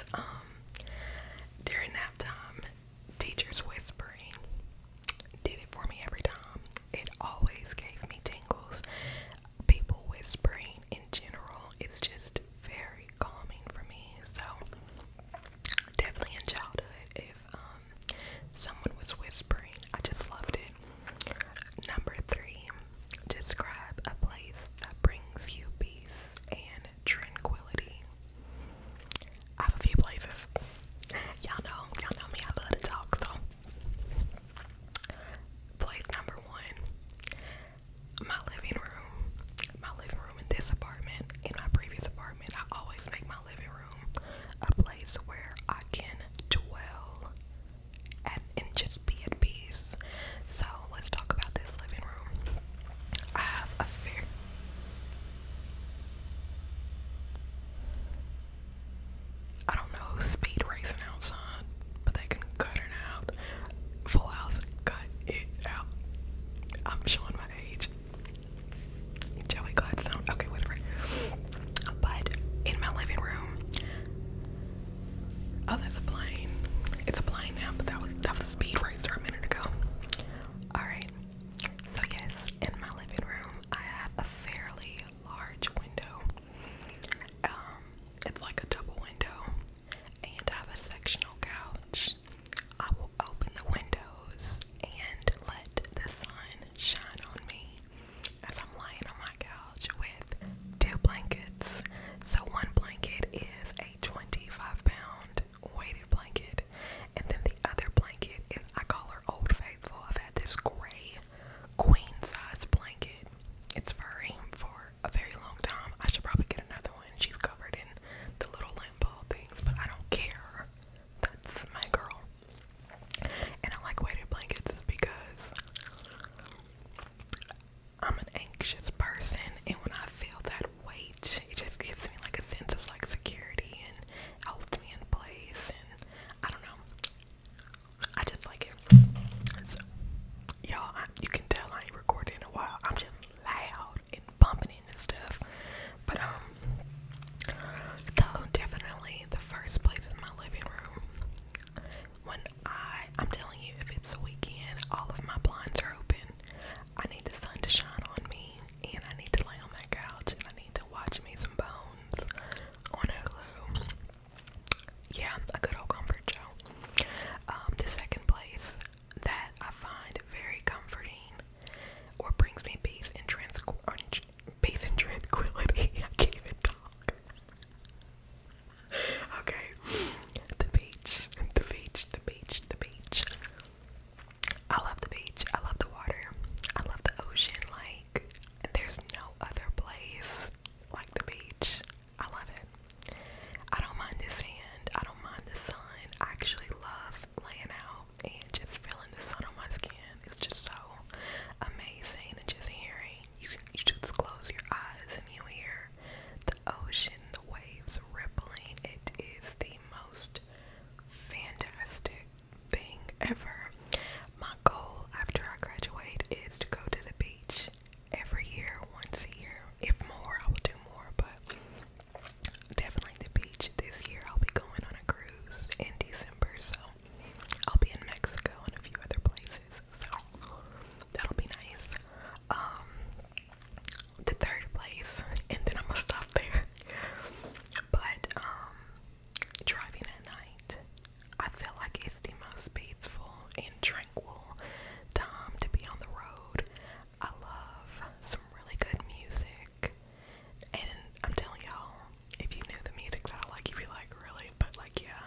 is during nap time, teachers whispering did it for me every time. It always gave me tingles. People whispering in general is just very calming for me. So definitely in childhood, if someone was whispering, I just loved it. Number 3, describe a place that brings you peace and tranquility. I have a few places. Y'all know me, I love to talk, so place number 1, my living room. My living room in this apartment. In my previous apartment, I always make my living room a place where I can dwell and just be at peace. So let's talk about this living room. I have a fair I don't know who's speed racing outside, but they can cut it out. Full House, cut it out. I'm showing my age. Joey Gladstone. Okay, whatever. But in my living room, oh, that's a plane. It's a plane now, but that was a speed racer a minute ago. All right. So yes, in my living room, I have a fairly large window. It's like a double window, and I have a sectional couch. I will open the windows and let the sun shine on me as I'm lying on my couch with 2 blankets. So one blanket is a 25-pound weighted blanket, and then the other blanket is, I call her Old Faithful. I've had this gray queen size blanket. It's furry for a very long time. I should probably get another one. She's covered in the little lamp ball things, but I don't care. That's my girl. And I like weighted blankets because I'm an anxious person, and when I feel that weight, it just gives me like a sense of like security and holds me in place, and I don't know, I just like it. So, y'all, you can tell I ain't recorded in a while. I'm just loud and bumping into stuff, but so definitely the first place is my living room. When I'm telling you, if it's a weekend, all of my blinds are open. I need the sun to shine on me, and I need to lay on that couch, and I need to watch me some Bones on Hulu. Yeah, a good old comfort show. The second place that I find very comforting or brings me peace and tranquility. I can't even talk. Okay. The beach. The beach. The beach. The beach. I love the beach. I love the water. I love the ocean. Like, there's no other place like the beach. I love it. I don't mind the sand. I don't mind the sun. I actually love laying out and just feeling the sun on my skin. It's just so amazing. And just hearing, you just close your eyes and you hear the ocean, the waves rippling. It is the most fantastic thing ever. My goal after I graduate is to go to the beach every year, once a year. If more, I will do more, but definitely the beach. This year I'll be going on a cruise in December, so I'll be in Mexico and a few other places, so that'll be nice. The third place, and then I'm gonna stop there, but driving at night, I feel like it's the most peaceful and tranquil time to be on the road. I love some really good music, and I'm telling y'all, if you knew the music that I like, you'd be like, really? But like, yeah.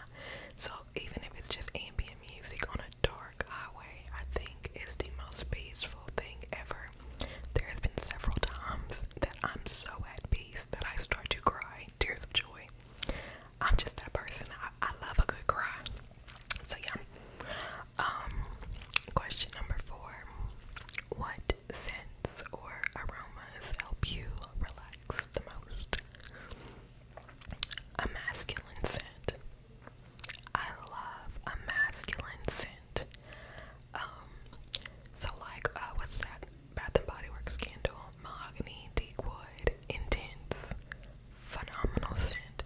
So even if it's just ambient music on a dark highway, I think is the most peaceful thing ever. There has been several times that I'm so at peace that I start to cry tears of joy. I'm just that person. I love a good cry. So yeah. Question number 4. What scents or aromas help you relax the most? A masculine scent. I love a masculine scent. So like, what's that? Bath and Body Works candle, mahogany, teak wood, intense, phenomenal scent.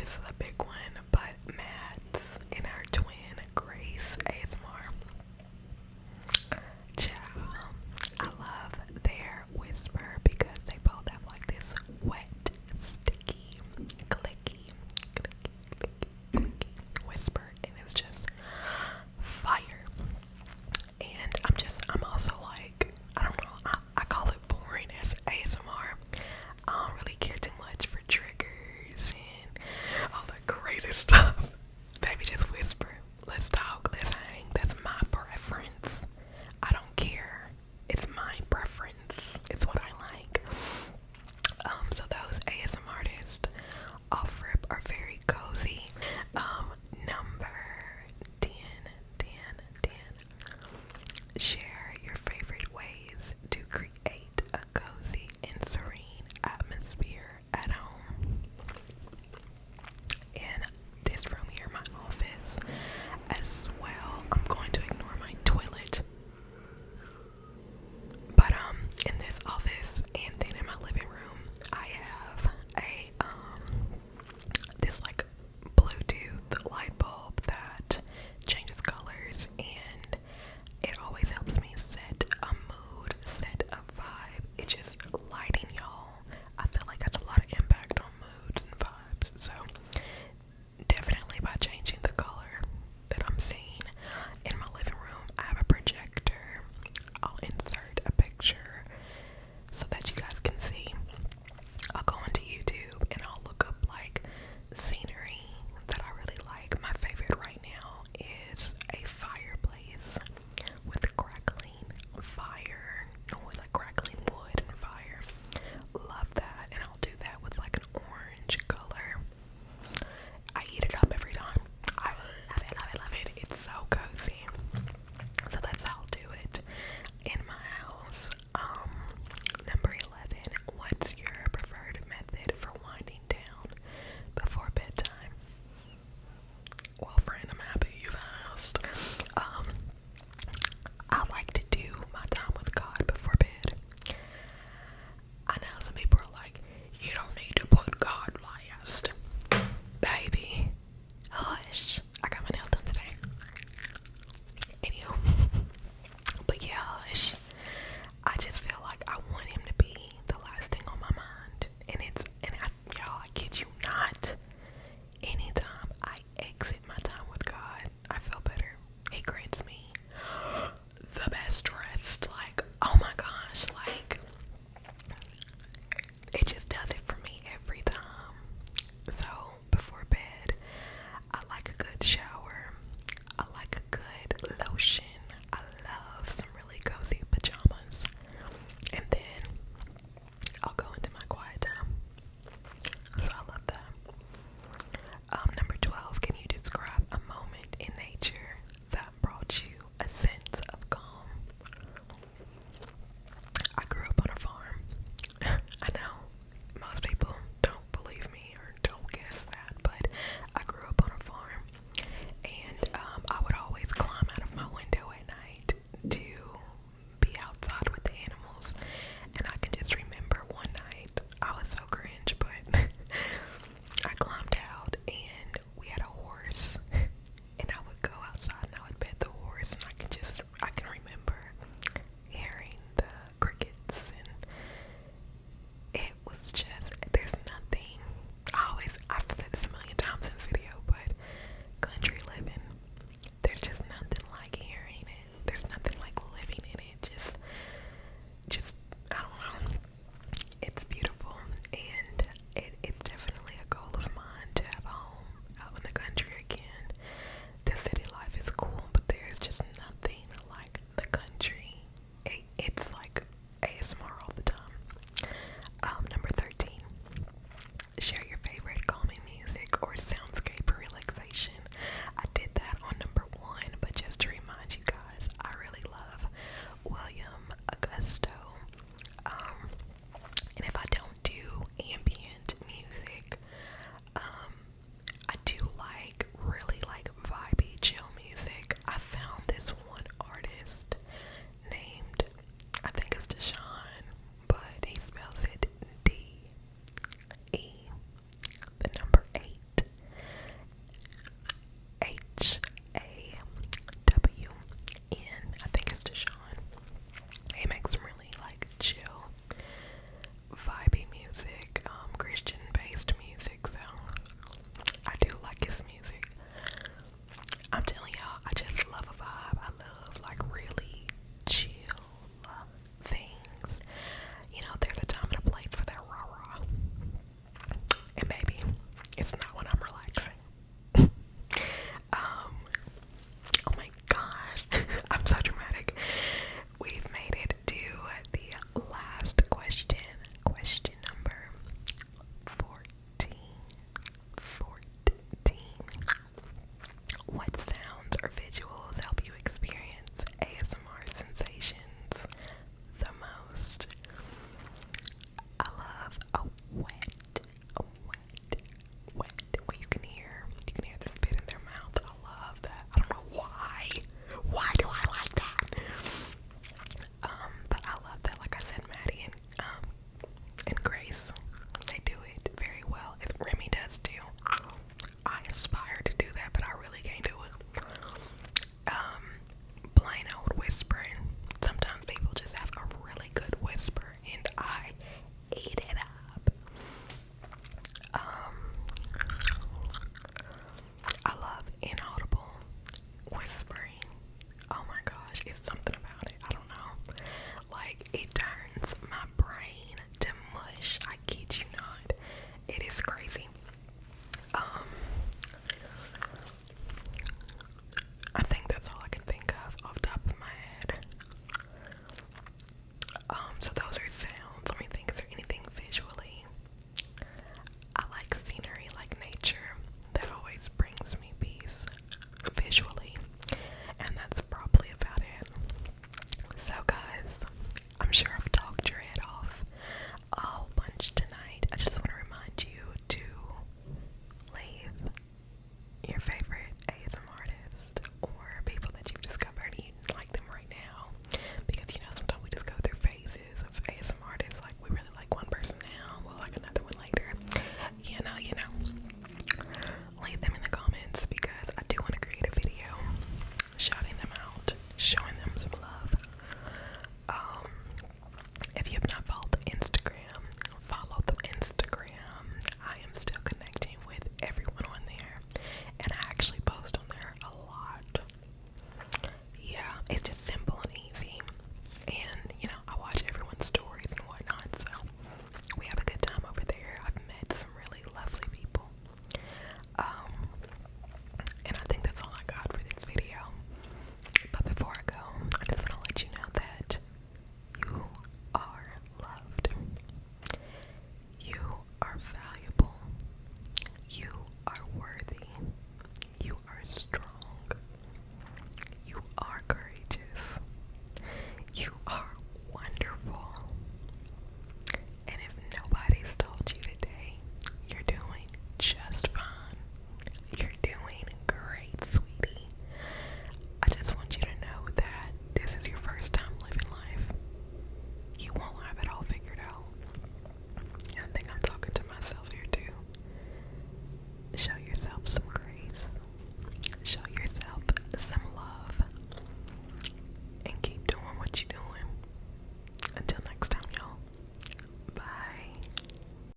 this is a big one, but Matt's and her twin Grace ASMR. Ciao. I love their whisper because they both have like this wet, sticky, clicky, whisper, and it's just fire. And I'm also like, I don't know, I call it boring as ASMR. I don't really care too much for triggers and all that crazy stuff.